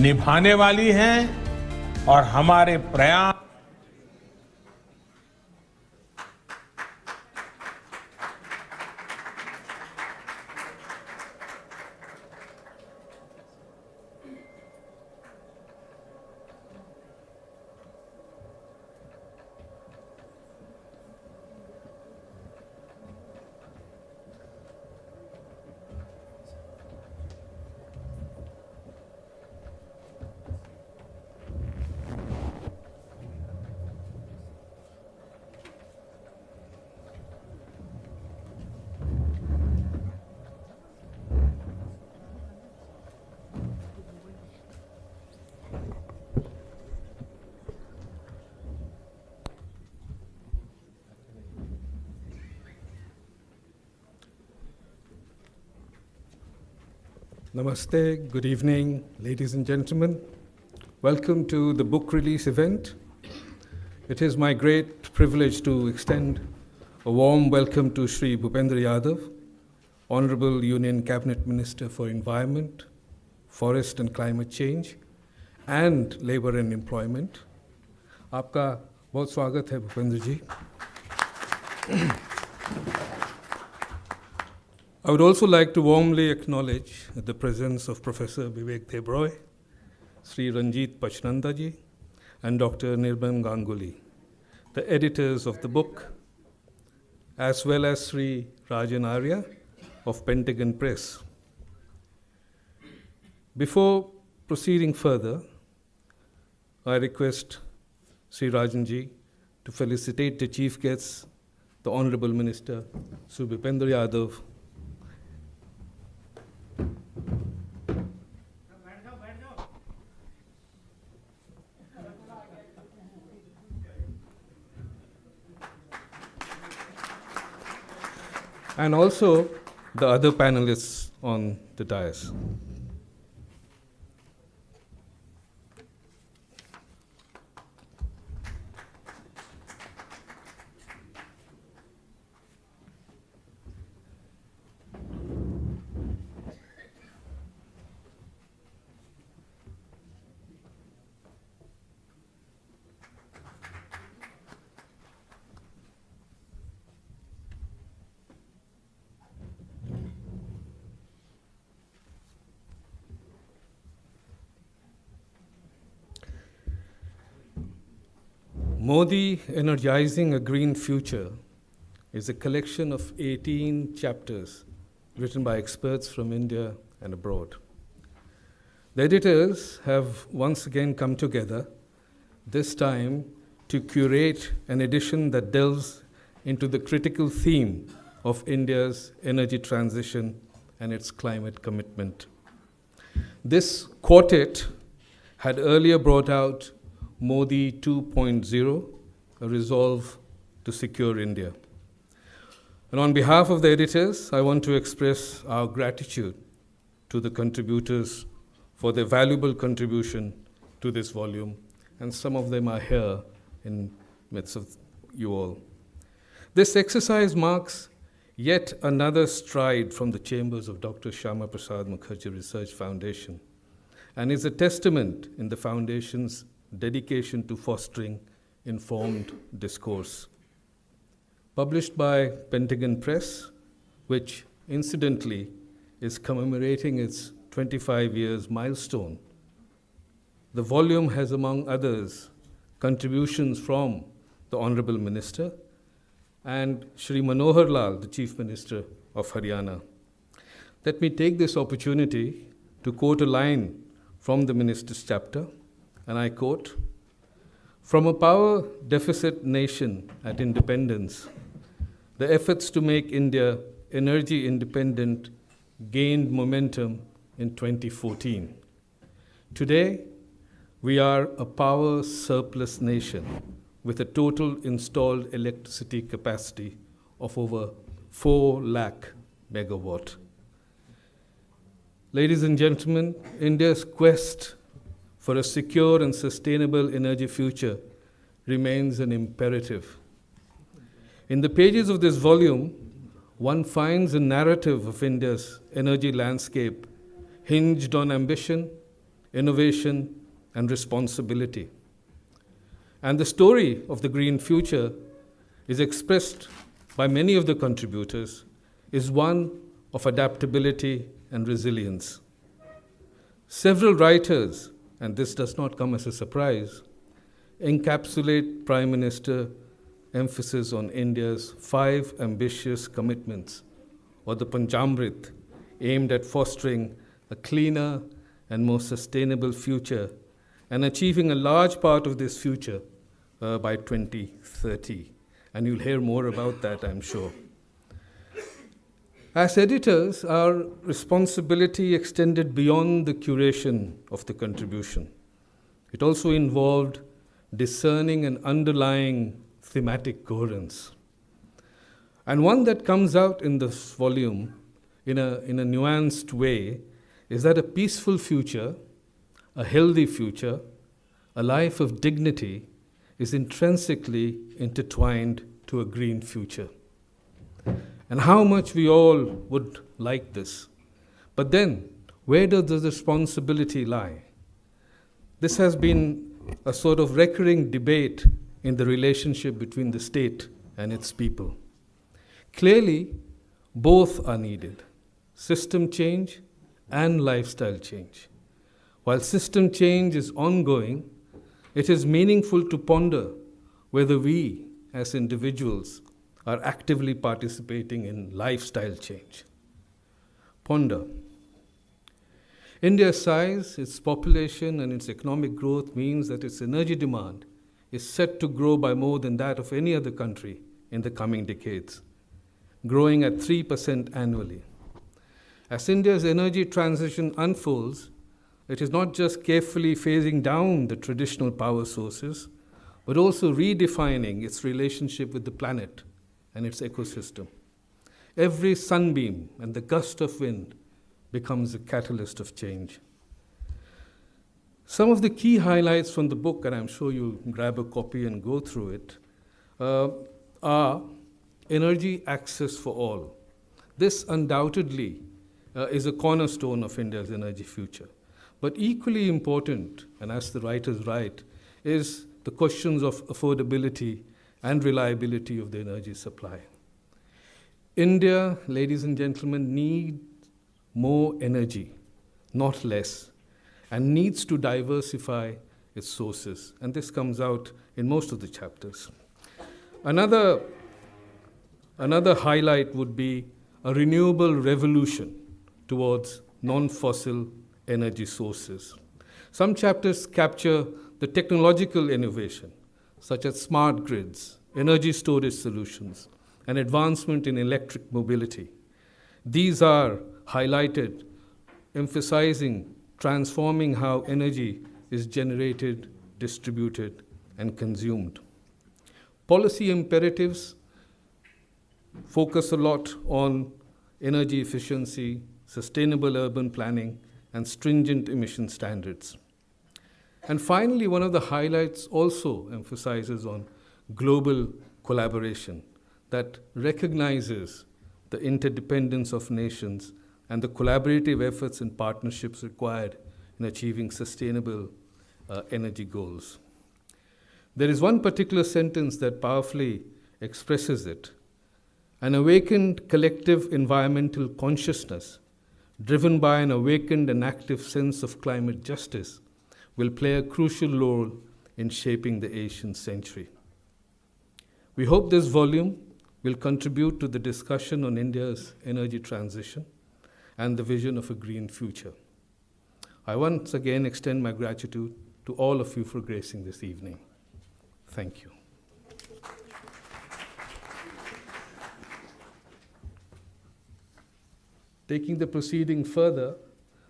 निभाने वाली हैं और हमारे प्रयास Namaste, good evening, ladies and gentlemen. Welcome to the book release event. It is my great privilege to extend a warm welcome to Shri Bhupender Yadav, Honorable Union Cabinet Minister for Environment, Forest and Climate Change, and Labor and Employment. आपका बहुत स्वागत है भूपेंद्र जी. I would also like to warmly acknowledge the presence of Professor Vivek Debroy, Sri Ranjit Pachnanda ji, and Dr. Nirbam Ganguly, the editors of the book, as well as Sri Rajan Arya of Pentagon Press. Before proceeding further, I request Sri Rajan ji to felicitate the chief guests, the Honorable Minister, Sri Bhupender Yadav, and also the other panelists on the dais. Modi Energizing a Green Future is a collection of 18 chapters written by experts from India and abroad. The editors have once again come together, this time to curate an edition that delves into the critical theme of India's energy transition and its climate commitment. This quartet had earlier brought out Modi 2.0, a resolve to secure India. And on behalf of the editors, I want to express our gratitude to the contributors for their valuable contribution to this volume, and some of them are here in midst of you all. This exercise marks yet another stride from the chambers of Dr. Shyama Prasad Mukherjee Research Foundation, and is a testament in the foundation's dedication to fostering informed discourse. Published by Pentagon Press, which incidentally is commemorating its 25 years milestone, the volume has, among others, contributions from the Honorable Minister and Shri Manohar Lal, the Chief Minister of Haryana. Let me take this opportunity to quote a line from the Minister's chapter, and I quote, "From a power deficit nation at independence, the efforts to make India energy independent gained momentum in 2014. Today, we are a power surplus nation with a total installed electricity capacity of over 4 lakh megawatt. Ladies and gentlemen, India's quest for a secure and sustainable energy future remains an imperative. In the pages of this volume, one finds a narrative of India's energy landscape hinged on ambition, innovation, and responsibility. And the story of the green future is expressed by many of the contributors is one of adaptability and resilience. Several writers, and this does not come as a surprise, encapsulate Prime Minister emphasis on India's 5 ambitious commitments, or the Panchamrit, aimed at fostering a cleaner and more sustainable future and achieving a large part of this future by 2030. And you'll hear more about that, I'm sure. As editors, our responsibility extended beyond the curation of the contribution. It also involved discerning an underlying thematic coherence. And one that comes out in this volume in a nuanced way is that a peaceful future, a healthy future, a life of dignity is intrinsically intertwined to a green future. And how much we all would like this. But then, where does the responsibility lie? This has been a sort of recurring debate in the relationship between the state and its people. Clearly, both are needed, system change and lifestyle change. While system change is ongoing, it is meaningful to ponder whether we, as individuals, are actively participating in lifestyle change. Ponder. India's size, its population, and its economic growth means that its energy demand is set to grow by more than that of any other country in the coming decades, growing at 3% annually. As India's energy transition unfolds, it is not just carefully phasing down the traditional power sources, but also redefining its relationship with the planet and its ecosystem. Every sunbeam and the gust of wind becomes a catalyst of change. Some of the key highlights from the book, and I'm sure you'll grab a copy and go through it, are energy access for all. This undoubtedly is a cornerstone of India's energy future. But equally important, and as the writers write, is the questions of affordability and reliability of the energy supply. India, ladies and gentlemen, needs more energy, not less, and needs to diversify its sources. And this comes out in most of the chapters. Another highlight would be a renewable revolution towards non-fossil energy sources. Some chapters capture the technological innovation, such as smart grids, energy storage solutions, and advancement in electric mobility. These are highlighted, emphasizing transforming how energy is generated, distributed, and consumed. Policy imperatives focus a lot on energy efficiency, sustainable urban planning, and stringent emission standards. And finally, one of the highlights also emphasizes on global collaboration that recognizes the interdependence of nations and the collaborative efforts and partnerships required in achieving sustainable energy goals. There is one particular sentence that powerfully expresses it. An awakened collective environmental consciousness, driven by an awakened and active sense of climate justice, will play a crucial role in shaping the Asian century. We hope this volume will contribute to the discussion on India's energy transition and the vision of a green future. I once again extend my gratitude to all of you for gracing this evening. Thank you. Taking the proceeding further,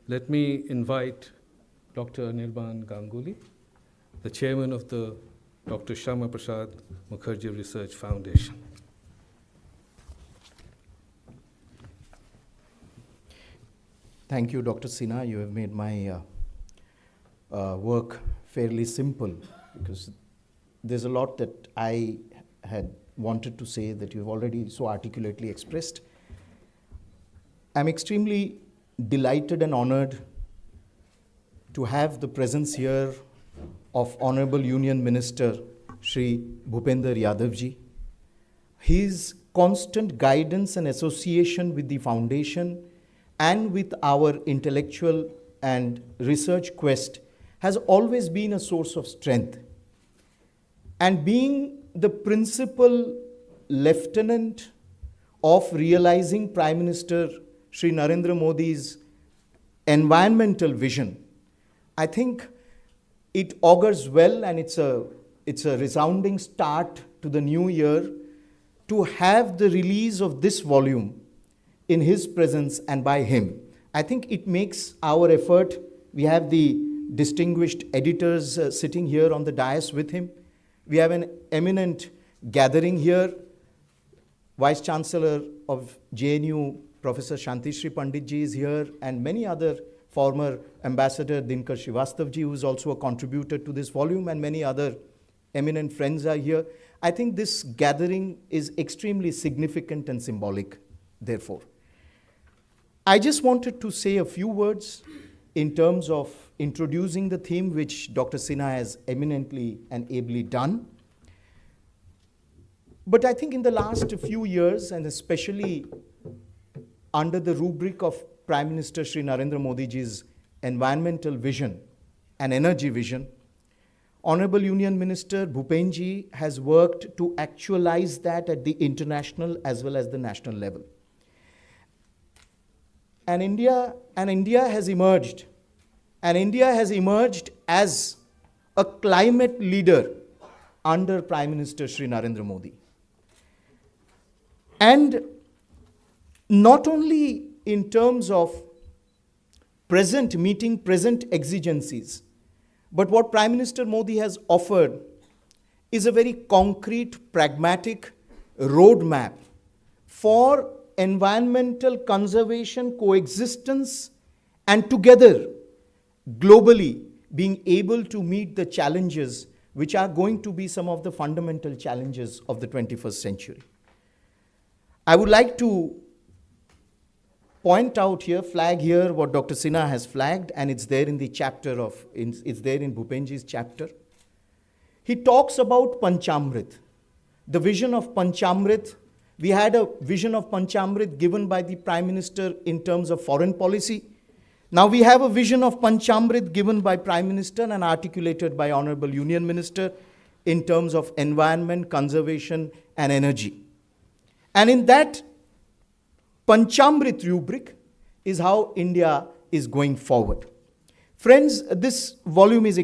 let me invite Dr. Anirban Ganguly, the chairman of the Dr. Shama Prasad Mukherjee Research Foundation. Thank you, Dr. Sinha. You have made my work fairly simple, because there's a lot that I had wanted to say that you've already so articulately expressed. I'm extremely delighted and honored to have the presence here of Honorable Union Minister Shri Bhupender Yadav ji. His constant guidance and association with the foundation and with our intellectual and research quest has always been a source of strength. And being the principal lieutenant of realizing Prime Minister Shri Narendra Modi's environmental vision, I think it augurs well, and it's a resounding start to the new year to have the release of this volume in his presence and by him. I think it makes our effort. We have the distinguished editors sitting here on the dais with him. We have an eminent gathering here. Vice Chancellor of JNU, Professor Shri Pandit ji is here, and many other former Ambassador Dinkar Srivastav ji, who is also a contributor to this volume, and many other eminent friends are here. I think this gathering is extremely significant and symbolic, therefore. I just wanted to say a few words in terms of introducing the theme, which Dr. Sinha has eminently and ably done. But I think in the last few years, and especially under the rubric of Prime Minister Shri Narendra Modi ji's environmental vision and energy vision, Honorable Union Minister Bhupender ji has worked to actualize that at the international as well as the national level. And India has emerged. And India has emerged as a climate leader under Prime Minister Shri Narendra Modi. And not only in terms of meeting present exigencies, but what Prime Minister Modi has offered is a very concrete, pragmatic roadmap for environmental conservation, coexistence, and together, globally, being able to meet the challenges which are going to be some of the fundamental challenges of the 21st century. I would like to point out here, flag here what Dr. Sinha has flagged, and it's there in the chapter it's there in Bhupender's chapter. He talks about Panchamrit, the vision of Panchamrit. We had a vision of Panchamrit given by the Prime Minister in terms of foreign policy. Now we have a vision of Panchamrit given by Prime Minister and articulated by Honorable Union Minister in terms of environment, conservation, and energy. And in that Panchamrit rubric is how India is going forward. Friends, this volume is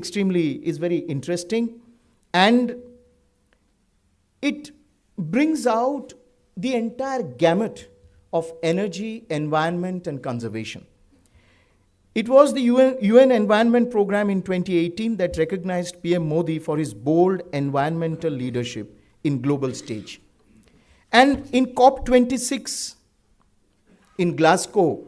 very interesting, and it brings out the entire gamut of energy, environment, and conservation. It was the UN Environment Programme in 2018 that recognized PM Modi for his bold environmental leadership in global stage. And in COP26 in Glasgow,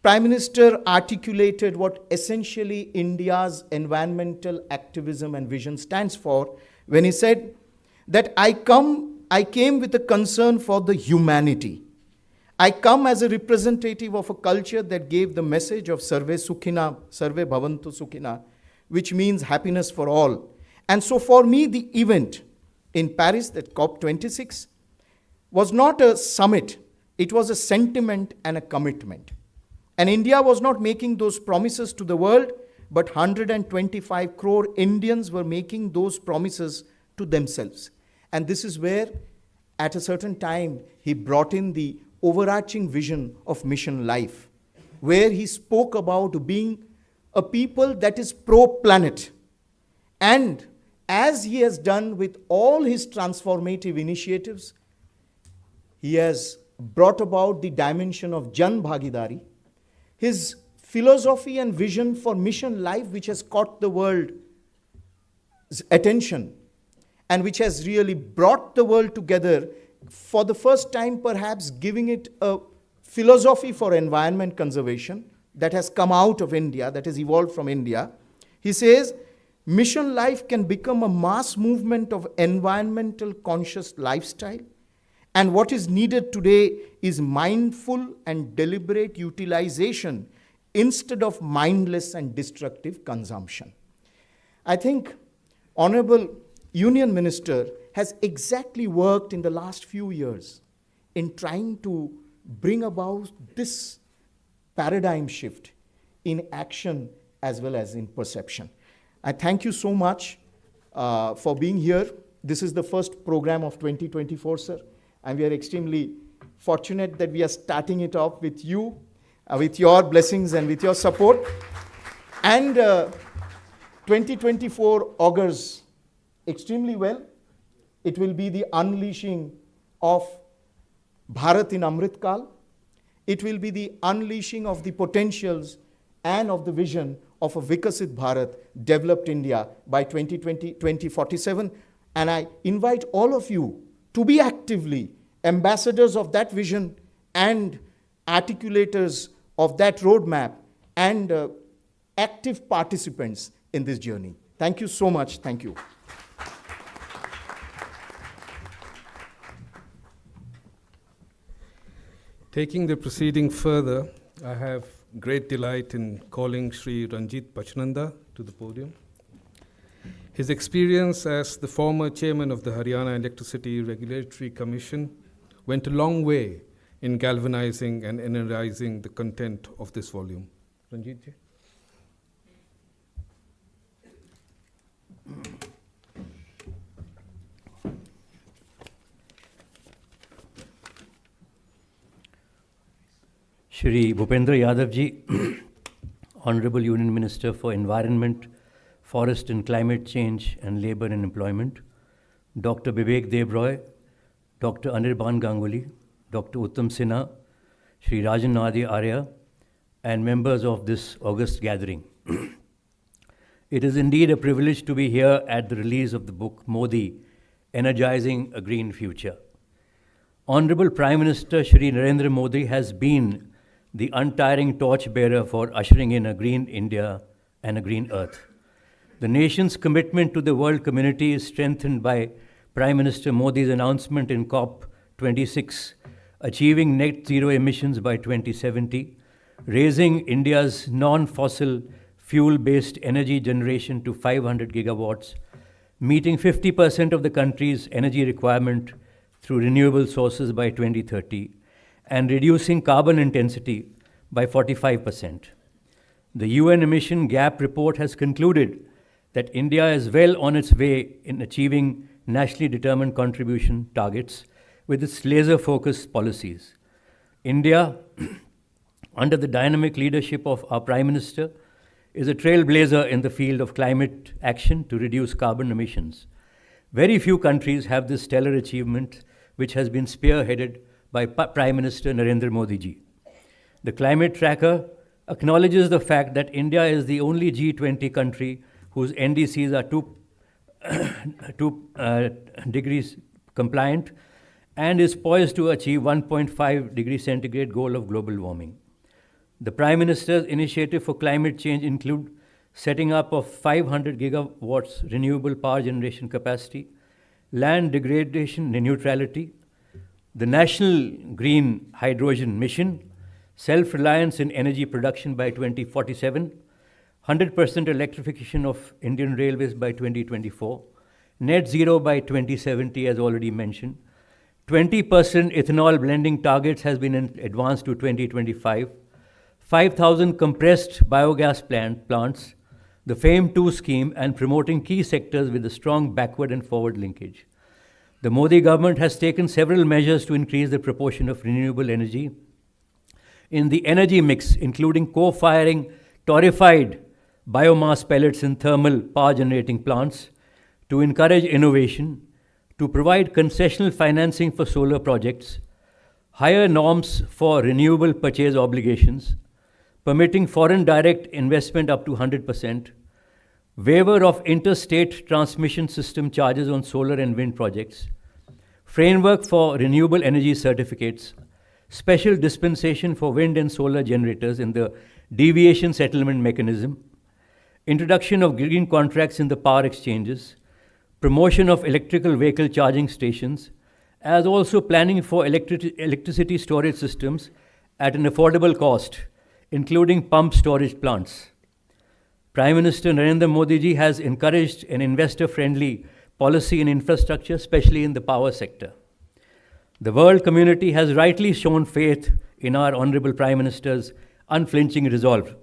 Prime Minister articulated what essentially India's environmental activism and vision stands for when he said that I came with a concern for the humanity. I come as a representative of a culture that gave the message of Sarve Sukhina, Sarve Bhavantu Sukhina, which means happiness for all. And so for me, the event in Paris, that COP26, was not a summit. It was a sentiment and a commitment. And India was not making those promises to the world, but 125 crore Indians were making those promises to themselves. And this is where, at a certain time, he brought in the overarching vision of Mission Life, where he spoke about being a people that is pro-planet. And as he has done with all his transformative initiatives, he has brought about the dimension of Jan Bhagidari, his philosophy and vision for Mission Life, which has caught the world's attention and which has really brought the world together for the first time, perhaps giving it a philosophy for environment conservation that has come out of India, that has evolved from India. He says, Mission Life can become a mass movement of environmental conscious lifestyle. And what is needed today is mindful and deliberate utilization instead of mindless and destructive consumption. I think Honorable Union Minister has exactly worked in the last few years in trying to bring about this paradigm shift in action as well as in perception. I thank you so much for being here. This is the first program of 2024, sir, and we are extremely fortunate that we are starting it off with you, with your blessings and with your support. And 2024 augurs extremely well. It will be the unleashing of Bharat in Amrit Kal. It will be the unleashing of the potentials and of the vision of a Vikasit Bharat, developed India by 2047. And I invite all of you to be actively ambassadors of that vision and articulators of that roadmap and active participants in this journey. Thank you so much. Thank you. Taking the proceeding further, I have great delight in calling Shri Ranjit Pachnanda to the podium. His experience as the former chairman of the Haryana Electricity Regulatory Commission went a long way in galvanizing and energizing the content of this volume. Ranjit ji. Shri Bhupender Yadav ji, Honorable Union Minister for Environment, Forest and Climate Change and Labour and Employment, Dr. Vivek Debroy, Dr. Anirban Ganguly, Dr. Uttam Sinha, Shri Rajan Nadi Arya, and members of this august gathering. It is indeed a privilege to be here at the release of the book Modi, Energizing a Green Future. Honorable Prime Minister Shri Narendra Modi has been the untiring torchbearer for ushering in a green India and a green earth. The nation's commitment to the world community is strengthened by Prime Minister Modi's announcement in COP26, achieving net zero emissions by 2070, raising India's non-fossil fuel-based energy generation to 500 gigawatts, meeting 50% of the country's energy requirement through renewable sources by 2030, and reducing carbon intensity by 45%. The UN Emission Gap Report has concluded that India is well on its way in achieving nationally determined contribution targets with its laser-focused policies. India, under the dynamic leadership of our Prime Minister, is a trailblazer in the field of climate action to reduce carbon emissions. Very few countries have this stellar achievement, which has been spearheaded by Prime Minister Narendra Modi ji. The Climate Tracker acknowledges the fact that India is the only G20 country whose NDCs are 2 degrees compliant and is poised to achieve 1.5 degree centigrade goal of global warming. The Prime Minister's initiative for climate change include setting up of 500 gigawatts renewable power generation capacity, land degradation neutrality, the National Green Hydrogen Mission, self-reliance in energy production by 2047, 100% electrification of Indian Railways by 2024, net zero by 2070 as already mentioned, 20% ethanol blending targets has been advanced to 2025, 5,000 compressed biogas plants, the FAME 2 scheme, and promoting key sectors with a strong backward and forward linkage. The Modi government has taken several measures to increase the proportion of renewable energy in the energy mix, including co-firing torrefied biomass pellets in thermal power generating plants, to encourage innovation, to provide concessional financing for solar projects, higher norms for renewable purchase obligations, permitting foreign direct investment up to 100%, waiver of interstate transmission system charges on solar and wind projects, framework for renewable energy certificates, special dispensation for wind and solar generators in the deviation settlement mechanism, introduction of green contracts in the power exchanges, promotion of electrical vehicle charging stations, as also planning for electricity storage systems at an affordable cost including pump storage plants. Prime Minister Narendra Modi ji has encouraged an investor-friendly policy in infrastructure, especially in the power sector. The world community has rightly shown faith in our Honorable Prime Minister's unflinching resolve.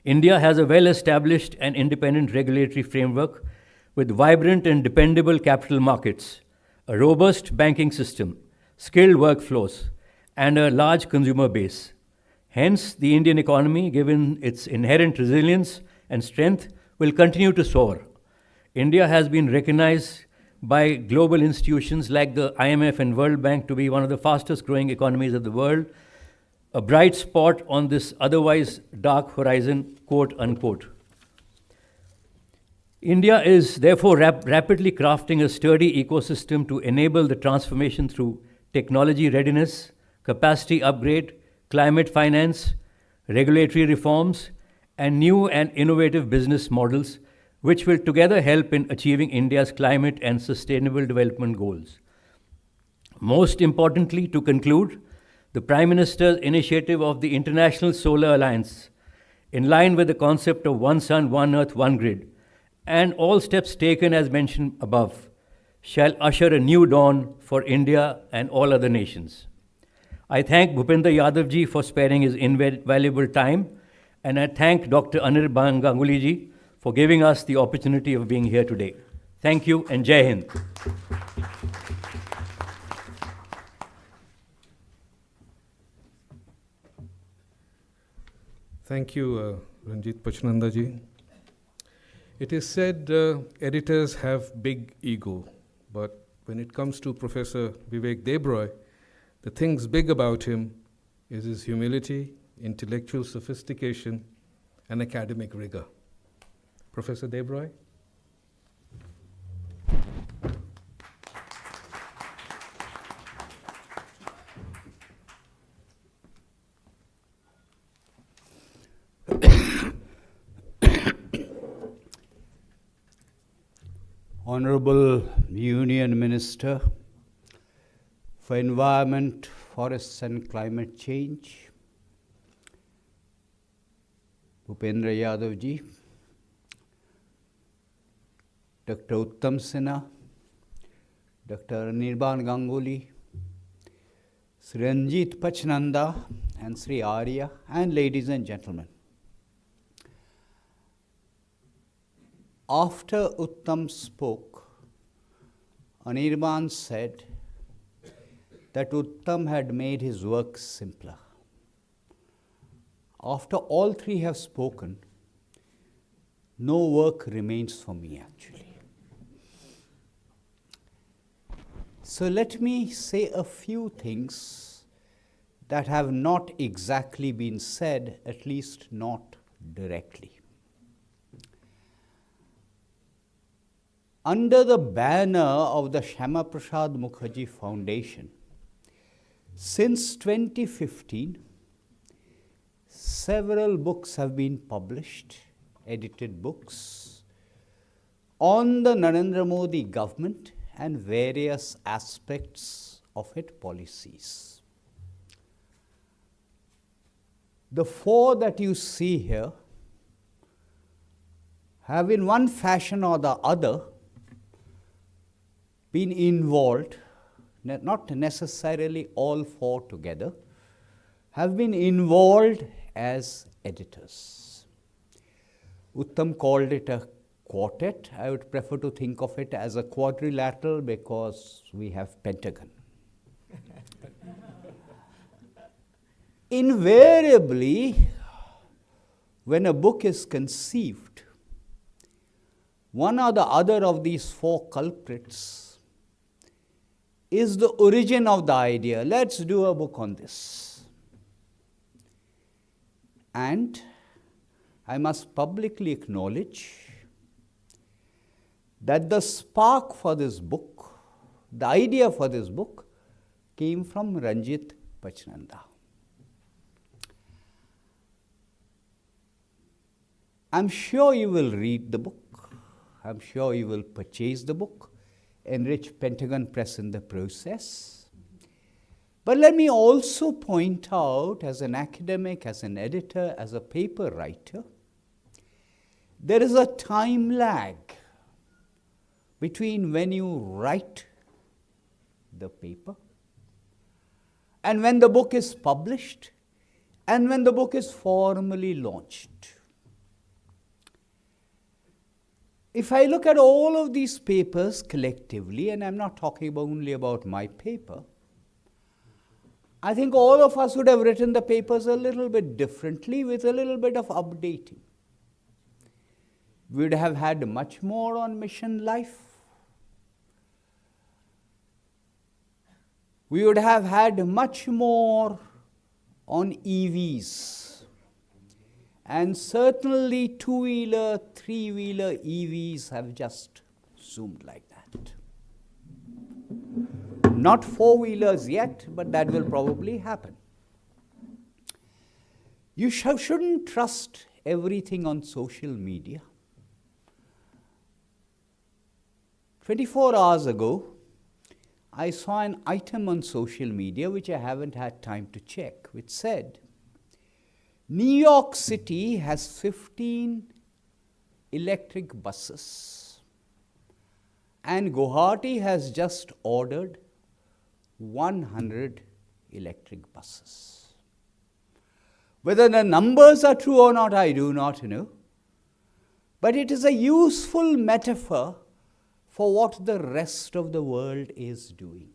India has a well-established and independent regulatory framework with vibrant and dependable capital markets, a robust banking system, skilled workflows, and a large consumer base. Hence, the Indian economy, given its inherent resilience and strength, will continue to soar. India has been recognized by global institutions like the IMF and World Bank to be one of the fastest growing economies of the world, a bright spot on this otherwise dark horizon, quote unquote. India is therefore rapidly crafting a sturdy ecosystem to enable the transformation through technology readiness, capacity upgrade, climate finance, regulatory reforms, and new and innovative business models, which will together help in achieving India's climate and sustainable development goals. Most importantly, to conclude, the Prime Minister's initiative of the International Solar Alliance, in line with the concept of One Sun, One Earth, One Grid, and all steps taken as mentioned above, shall usher a new dawn for India and all other nations. I thank Bhupender Yadav ji for sparing his invaluable time, and I thank Dr. Anirban Ganguly ji for giving us the opportunity of being here today. Thank you and Jai Hind. Thank you, Ranjit Pachnanda ji. It is said editors have big ego, but when it comes to Professor Vivek Debroy, the things big about him is his humility, intellectual sophistication, and academic rigor. Professor Debroy? Honorable Union Minister for Environment, Forests and Climate Change, Bhupender Yadav ji, Dr. Uttam Sinha, Dr. Anirban Ganguly, Sri Ranjit Pachnanda and Sri Arya, and ladies and gentlemen. After Uttam spoke, Anirban said that Uttam had made his work simpler. After all three have spoken, no work remains for me actually. So let me say a few things that have not exactly been said, at least not directly. Under the banner of the Shyama Prasad Mukherjee Foundation, since 2015, several books have been published, edited books, on the Narendra Modi government and various aspects of its policies. The four that you see here have in one fashion or the other been involved, not necessarily all four together, have been involved as editors. Uttam called it a quartet. I would prefer to think of it as a quadrilateral because we have Pentagon. Invariably, when a book is conceived, one or the other of these four culprits is the origin of the idea. Let's do a book on this. And I must publicly acknowledge that the spark for this book, the idea for this book, came from Ranjit Pachnanda. I'm sure you will read the book. I'm sure you will purchase the book, enrich Pentagon Press in the process. But let me also point out, as an academic, as an editor, as a paper writer, there is a time lag between when you write the paper and when the book is published and when the book is formally launched. If I look at all of these papers collectively, and I'm not talking only about my paper, I think all of us would have written the papers a little bit differently with a little bit of updating. We would have had much more on mission life. We would have had much more on EVs. And certainly two-wheeler, three-wheeler EVs have just zoomed like that. Not four-wheelers yet, but that will probably happen. You shouldn't trust everything on social media. 24 hours ago, I saw an item on social media, which I haven't had time to check, which said, New York City has 15 electric buses, and Guwahati has just ordered 100 electric buses. Whether the numbers are true or not, I do not know. But it is a useful metaphor for what the rest of the world is doing.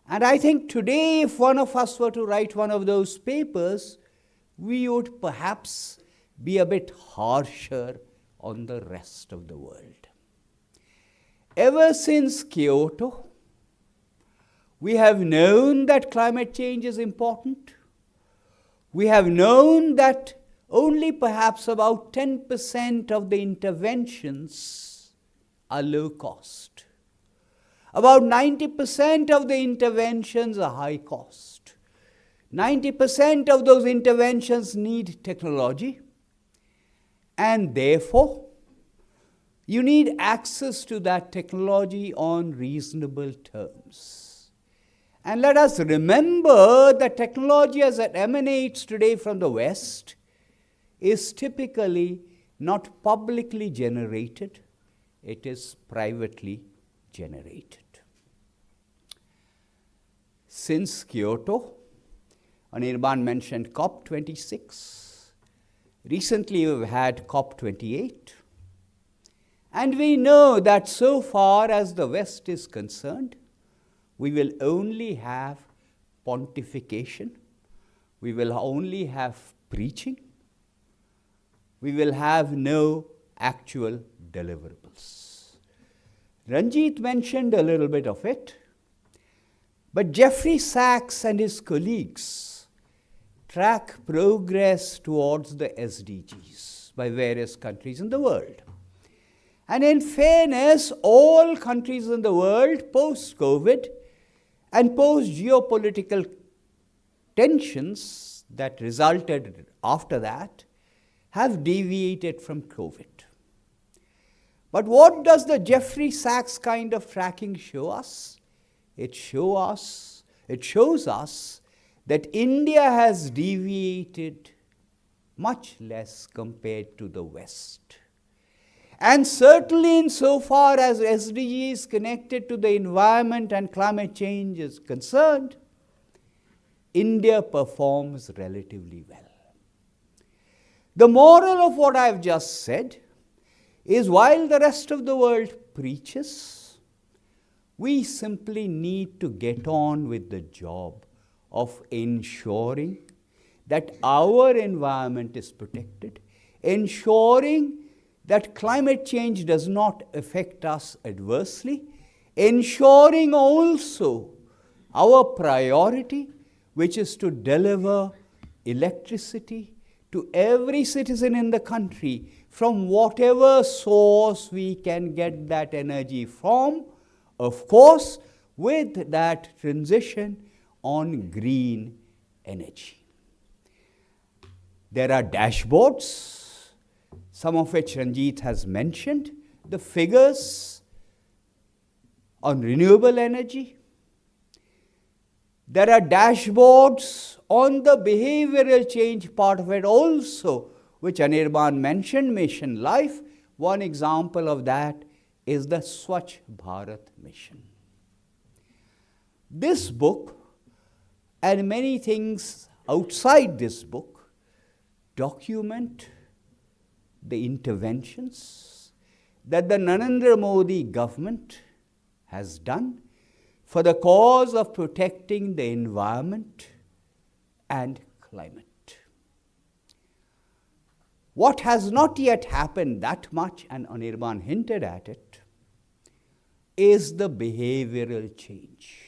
And I think today, if one of us were to write one of those papers, we would perhaps be a bit harsher on the rest of the world. Ever since Kyoto, we have known that climate change is important. We have known that only perhaps about 10% of the interventions are low cost. About 90% of the interventions are high cost. 90% of those interventions need technology, and therefore, you need access to that technology on reasonable terms. And let us remember that technology as it emanates today from the West is typically not publicly generated, it is privately generated. Since Kyoto, Anirban mentioned COP26. Recently we've had COP28. And we know that so far as the West is concerned, we will only have pontification, we will only have preaching, we will have no actual deliverables. Ranjit mentioned a little bit of it, but Jeffrey Sachs and his colleagues track progress towards the SDGs by various countries in the world. And in fairness, all countries in the world post-COVID and post-geopolitical tensions that resulted after that have deviated from COVID. But what does the Jeffrey Sachs kind of tracking show us? It shows us that India has deviated much less compared to the West. And certainly insofar as SDGs connected to the environment and climate change is concerned, India performs relatively well. The moral of what I've just said is while the rest of the world preaches, we simply need to get on with the job of ensuring that our environment is protected, ensuring that climate change does not affect us adversely, ensuring also our priority, which is to deliver electricity to every citizen in the country from whatever source we can get that energy from, of course, with that transition on green energy. There are dashboards, some of which Ranjit has mentioned, the figures on renewable energy. There are dashboards on the behavioral change part of it also, which Anirban mentioned, Mission Life. One example of that is the Swachh Bharat mission. This book and many things outside this book document the interventions that the Narendra Modi government has done for the cause of protecting the environment and climate. What has not yet happened that much, and Anirban hinted at it, is the behavioral change,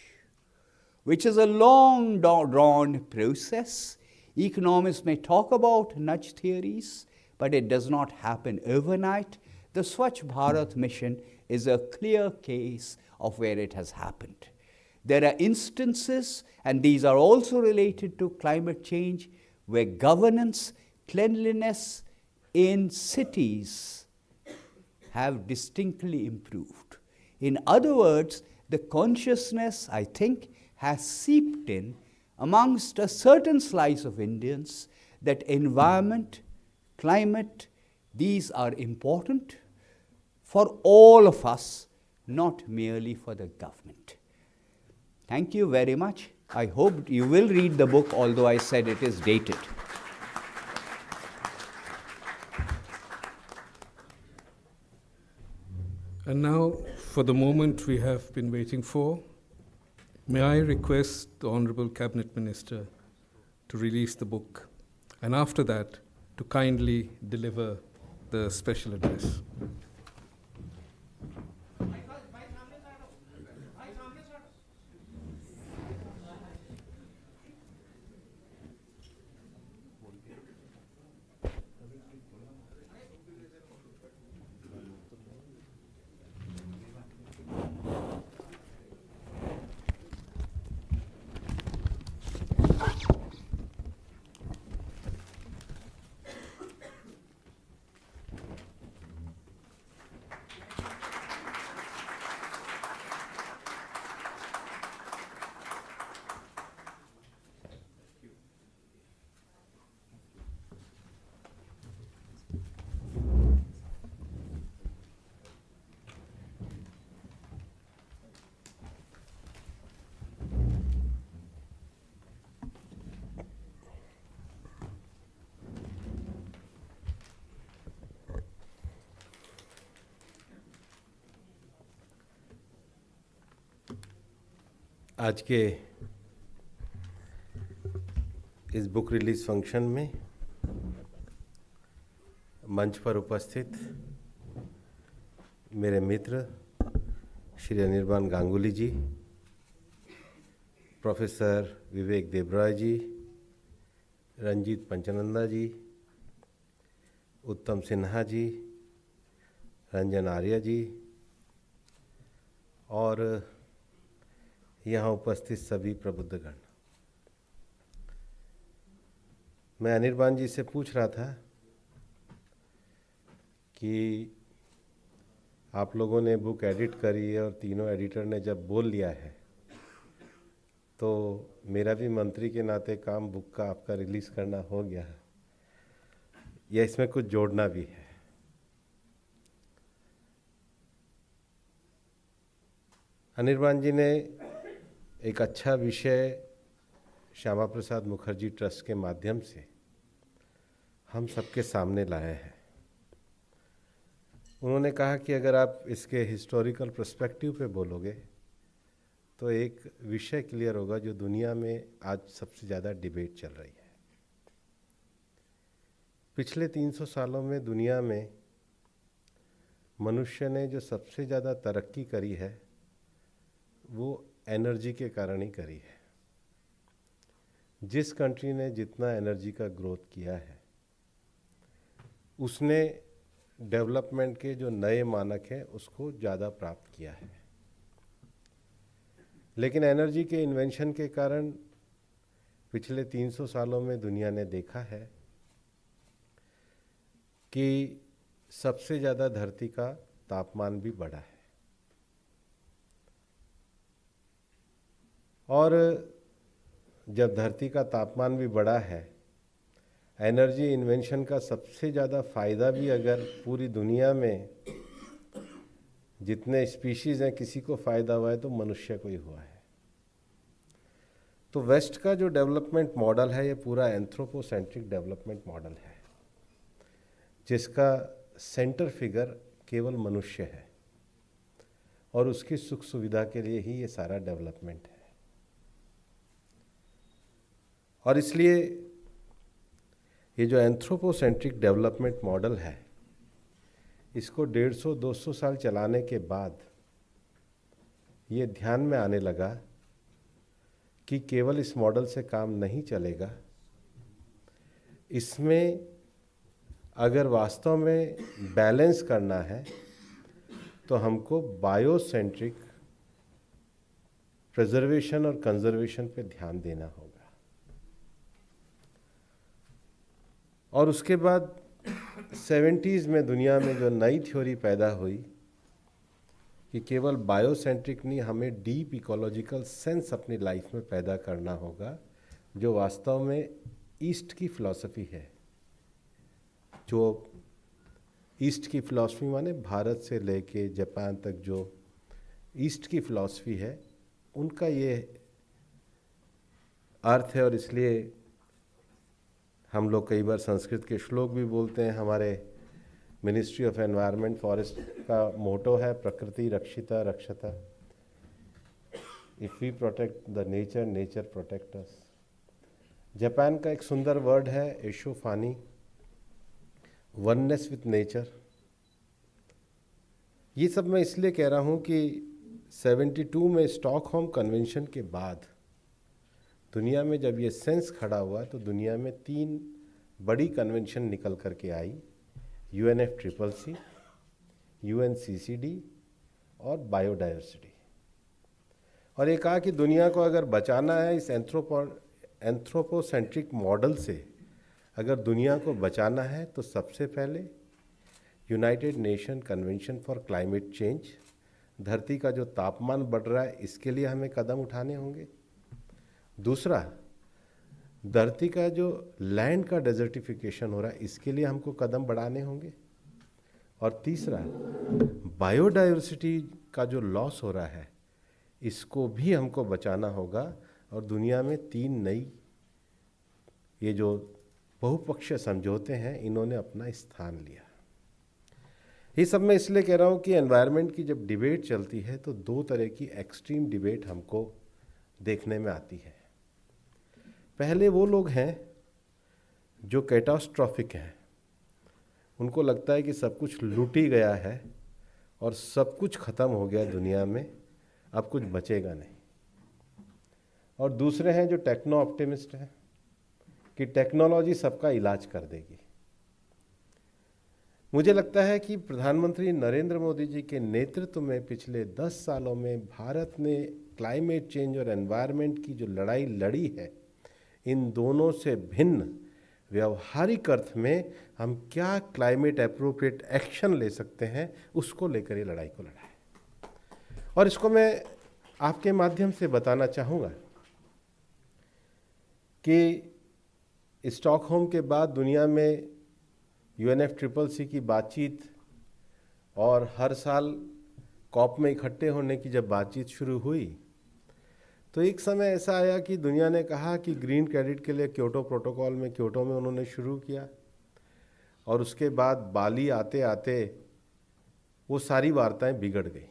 which is a long drawn process. Economists may talk about nudge theories, but it does not happen overnight. The Swachh Bharat mission is a clear case of where it has happened. There are instances, and these are also related to climate change, where governance, cleanliness in cities have distinctly improved. In other words, the consciousness, I think, has seeped in amongst a certain slice of Indians that environment, climate, these are important for all of us, not merely for the government. Thank you very much. I hope you will read the book, although I said it is dated. And now, for the moment we have been waiting for, may I request the Honorable Cabinet Minister to release the book, and after that, to kindly deliver the special address. आज के इस book release function में मंच पर उपस्थित मेरे मित्र श्री अनिर्बान गांगुली जी, professor विवेक देबरॉय जी, रंजीत पंचनंदा जी, उत्तम सिन्हा जी, रंजन आर्य जी और यहाँ उपस्थित सभी प्रबुद्धगण। मैं अनिर्बान जी से पूछ रहा था कि आप लोगों ने बुक एडिट करी है और तीनों एडिटर ने जब बोल लिया है तो मेरा भी मंत्री के नाते काम बुक का आपका रिलीज़ करना हो गया है, या इसमें कुछ जोड़ना भी है। अनिर्बान जी ने एक अच्छा विषय श्यामा प्रसाद मुखर्जी ट्रस्ट के माध्यम से हम सबके सामने लाए हैं। उन्होंने कहा कि अगर आप इसके हिस्टोरिकल पर्सपेक्टिव पे बोलोगे तो एक विषय क्लियर होगा जो दुनिया में आज सबसे ज़्यादा डिबेट चल रही है। पिछले 300 सालों में दुनिया में मनुष्य ने जो सबसे ज़्यादा तरक्की करी है वो एनर्जी के कारण ही करी है। जिस कंट्री ने जितना एनर्जी का ग्रोथ किया है उसने डेवलपमेंट के जो नए मानक हैं उसको ज़्यादा प्राप्त किया है। लेकिन एनर्जी के इन्वेंशन के कारण पिछले 300 सालों में दुनिया ने देखा है कि सबसे ज़्यादा धरती का तापमान भी बढ़ा है और जब धरती का तापमान भी बढ़ा है, एनर्जी इन्वेंशन का सबसे ज़्यादा फ़ायदा भी अगर पूरी दुनिया में जितने स्पीशीज़ हैं किसी को फ़ायदा हुआ है तो मनुष्य को ही हुआ है। तो वेस्ट का जो डेवलपमेंट मॉडल है ये पूरा एंथ्रोपोसेंट्रिक डेवलपमेंट मॉडल है, जिसका सेंटर फिगर केवल मनुष्य है और उसकी सुख सुविधा के लिए ही ये सारा डेवलपमेंट है। और इसलिए ये जो एंथ्रोपोसेंट्रिक डेवलपमेंट मॉडल है, इसको 150-200 साल चलाने के बाद ये ध्यान में आने लगा कि केवल इस मॉडल से काम नहीं चलेगा, इसमें अगर वास्तव में बैलेंस करना है तो हमको बायोसेंट्रिक प्रिजर्वेशन और कंजर्वेशन पे ध्यान देना होगा। और उसके बाद 70s में दुनिया में जो नई थ्योरी पैदा हुई कि केवल बायोसेंट्रिक नहीं, हमें डीप इकोलॉजिकल सेंस अपनी लाइफ में पैदा करना होगा, जो वास्तव में ईस्ट की फिलॉसफी है। जो ईस्ट की फिलॉसफी माने भारत से लेके जापान तक जो ईस्ट की फिलॉसफी है, उनका ये अर्थ है। और इसलिए हम लोग कई बार संस्कृत के श्लोक भी बोलते हैं। हमारे मिनिस्ट्री ऑफ एनवायरनमेंट फॉरेस्ट का मोटो है प्रकृति रक्षिता रक्षता। If we protect the nature, nature protect us. Japan का एक सुंदर वर्ड है एशोफानी, वननेस विथ नेचर। ये सब मैं इसलिए कह रहा हूँ कि 72 में स्टॉकहोम कन्वेंशन के बाद दुनिया में जब ये सेंस खड़ा हुआ तो दुनिया में 3 बड़ी कन्वेंशन निकल करके आई, UNFCCC, UNCCD और बायोडायवर्सिटी। और ये कहा कि दुनिया को अगर बचाना है इस एंथ्रोपोसेंट्रिक मॉडल से, अगर दुनिया को बचाना है तो सबसे पहले United nation convention for climate change, धरती का जो तापमान बढ़ रहा है इसके लिए हमें कदम उठाने होंगे। दूसरा, धरती का जो लैंड का डेजर्टिफिकेशन हो रहा है इसके लिए हमको कदम बढ़ाने होंगे। और तीसरा, बायोडायवर्सिटी का जो लॉस हो रहा है इसको भी हमको बचाना होगा। और दुनिया में 3 नई ये जो बहुपक्षीय समझौते हैं इन्होंने अपना स्थान लिया। ये सब मैं इसलिए कह रहा हूँ कि एनवायरनमेंट की जब डिबेट चलती है तो 2 तरह की एक्सट्रीम डिबेट हमको देखने में आती है। पहले वो लोग हैं जो कैटास्ट्रॉफिक हैं, उनको लगता है कि सब कुछ लूट ही गया है और सब कुछ ख़त्म हो गया दुनिया में, अब कुछ बचेगा नहीं। और दूसरे हैं जो टेक्नो ऑप्टिमिस्ट हैं कि टेक्नोलॉजी सबका इलाज कर देगी। मुझे लगता है कि प्रधानमंत्री नरेंद्र मोदी जी के नेतृत्व में पिछले 10 सालों में भारत ने क्लाइमेट चेंज और एनवायरनमेंट की जो लड़ाई लड़ी है, इन दोनों से भिन्न व्यवहारिक अर्थ में हम क्या क्लाइमेट एप्रोप्रिएट एक्शन ले सकते हैं, उसको लेकर ये लड़ाई को लड़ा है। और इसको मैं आपके माध्यम से बताना चाहूँगा कि स्टॉकहोम के बाद दुनिया में UNFCCC की बातचीत और हर साल कॉप में इकट्ठे होने की जब बातचीत शुरू हुई तो एक समय ऐसा आया कि दुनिया ने कहा कि ग्रीन क्रेडिट के लिए क्योटो प्रोटोकॉल में क्योटो में उन्होंने शुरू किया। और उसके बाद बाली आते आते वो सारी वार्ताएं बिगड़ गई।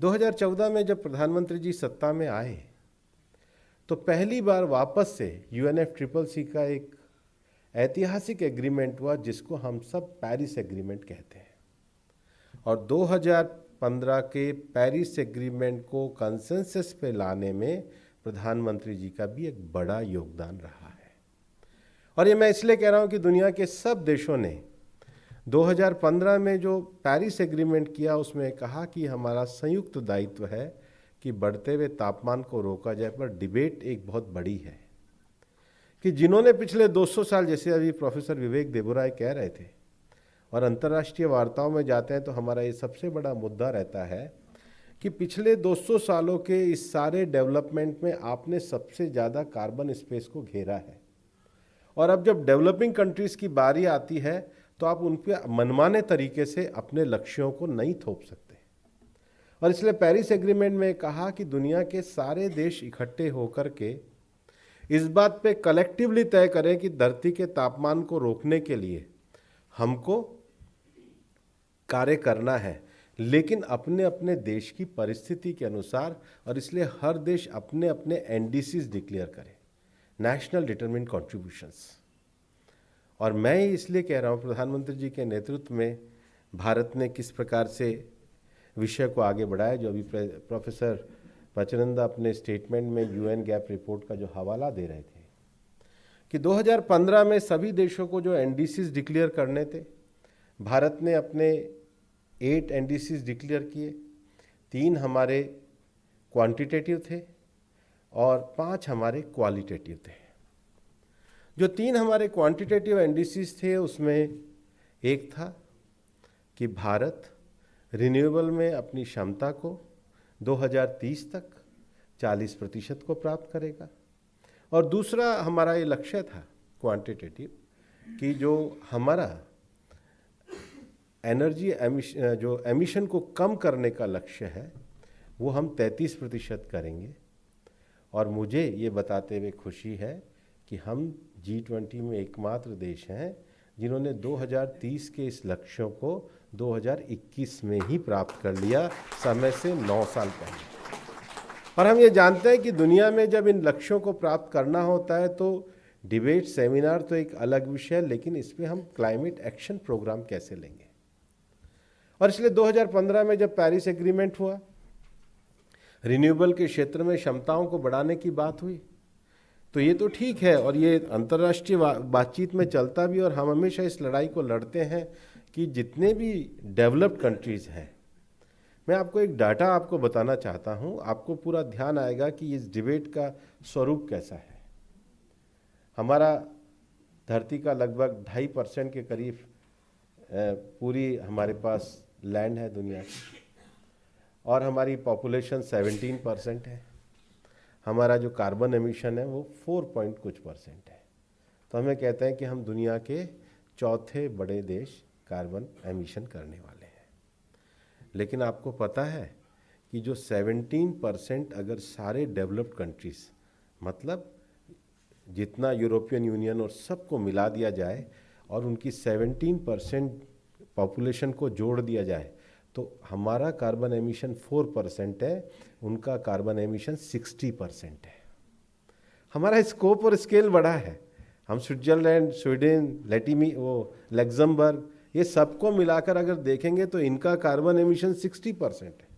2014 में जब प्रधानमंत्री जी सत्ता में आए तो पहली बार वापस से UNFCCC का एक ऐतिहासिक एग्रीमेंट हुआ जिसको हम सब पेरिस एग्रीमेंट कहते हैं। और 2015 के पेरिस एग्रीमेंट को कंसेंसस पे लाने में प्रधानमंत्री जी का भी एक बड़ा योगदान रहा है। और ये मैं इसलिए कह रहा हूँ कि दुनिया के सब देशों ने 2015 में जो पेरिस एग्रीमेंट किया उसमें कहा कि हमारा संयुक्त दायित्व है कि बढ़ते हुए तापमान को रोका जाए। पर डिबेट एक बहुत बड़ी है कि जिन्होंने पिछले 200 साल, जैसे अभी प्रोफेसर विवेक देबराय कह रहे थे, और अंतर्राष्ट्रीय वार्ताओं में जाते हैं तो हमारा ये सबसे बड़ा मुद्दा रहता है कि पिछले 200 सालों के इस सारे डेवलपमेंट में आपने सबसे ज़्यादा कार्बन स्पेस को घेरा है, और अब जब डेवलपिंग कंट्रीज़ की बारी आती है तो आप उन पर मनमाने तरीके से अपने लक्ष्यों को नहीं थोप सकते। और इसलिए पेरिस एग्रीमेंट में कहा कि दुनिया के सारे देश इकट्ठे होकर के इस बात पे कलेक्टिवली तय करें कि धरती के तापमान को रोकने के लिए हमको कार्य करना है, लेकिन अपने अपने देश की परिस्थिति के अनुसार। और इसलिए हर देश अपने अपने एनडीसीज डिक्लेयर करे, नेशनल डिटरमिन्ड कॉन्ट्रीब्यूशंस। और मैं इसलिए कह रहा हूँ, प्रधानमंत्री जी के नेतृत्व में भारत ने किस प्रकार से विषय को आगे बढ़ाया, जो अभी प्रोफेसर पचनंदा अपने स्टेटमेंट में यूएन गैप रिपोर्ट का जो हवाला दे रहे थे कि 2015 में सभी देशों को जो एनडीसीज डिक्लेयर करने थे, भारत ने अपने 8 एनडीसीज डिक्लेयर किए। 3 हमारे क्वांटिटेटिव थे और 5 हमारे क्वालिटेटिव थे। जो 3 हमारे क्वांटिटेटिव एनडीसीज थे उसमें एक था कि भारत रिन्यूएबल में अपनी क्षमता को 2030 तक 40% को प्राप्त करेगा, और दूसरा हमारा ये लक्ष्य था क्वांटिटेटिव कि जो हमारा एनर्जी जो एमिशन को कम करने का लक्ष्य है वो हम 33% करेंगे। और मुझे ये बताते हुए खुशी है कि हम G20 में एकमात्र देश हैं जिन्होंने 2030 के इस लक्ष्यों को 2021 में ही प्राप्त कर लिया, समय से 9 साल पहले। और हम ये जानते हैं कि दुनिया में जब इन लक्ष्यों को प्राप्त करना होता है तो डिबेट सेमिनार तो एक अलग विषय है, लेकिन इसमें हम क्लाइमेट एक्शन प्रोग्राम कैसे लेंगे। और इसलिए 2015 में जब पेरिस एग्रीमेंट हुआ, रिन्यूएबल के क्षेत्र में क्षमताओं को बढ़ाने की बात हुई, तो ये तो ठीक है और ये अंतर्राष्ट्रीय बातचीत में चलता भी, और हम हमेशा इस लड़ाई को लड़ते हैं कि जितने भी डेवलप्ड कंट्रीज़ हैं, मैं आपको एक डाटा आपको बताना चाहता हूँ, आपको पूरा ध्यान आएगा कि इस डिबेट का स्वरूप कैसा है। हमारा धरती का लगभग 2.5% के करीब पूरी हमारे पास लैंड है दुनिया की, और हमारी पॉपुलेशन 17% है। हमारा जो कार्बन एमिशन है वो 4 कुछ % है। तो हमें कहते हैं कि हम दुनिया के चौथे बड़े देश कार्बन एमिशन करने वाले हैं। लेकिन आपको पता है कि जो 17% अगर सारे डेवलप्ड कंट्रीज, मतलब जितना यूरोपियन यूनियन और सबको मिला दिया जाए और उनकी 17% पॉपुलेशन को जोड़ दिया जाए, तो हमारा कार्बन एमिशन 4% है, उनका कार्बन एमिशन 60% है। हमारा स्कोप और स्केल बड़ा है। हम स्विट्जरलैंड, स्वीडन, लग्जमबर्ग, ये सबको मिलाकर अगर देखेंगे तो इनका कार्बन एमिशन 60% है,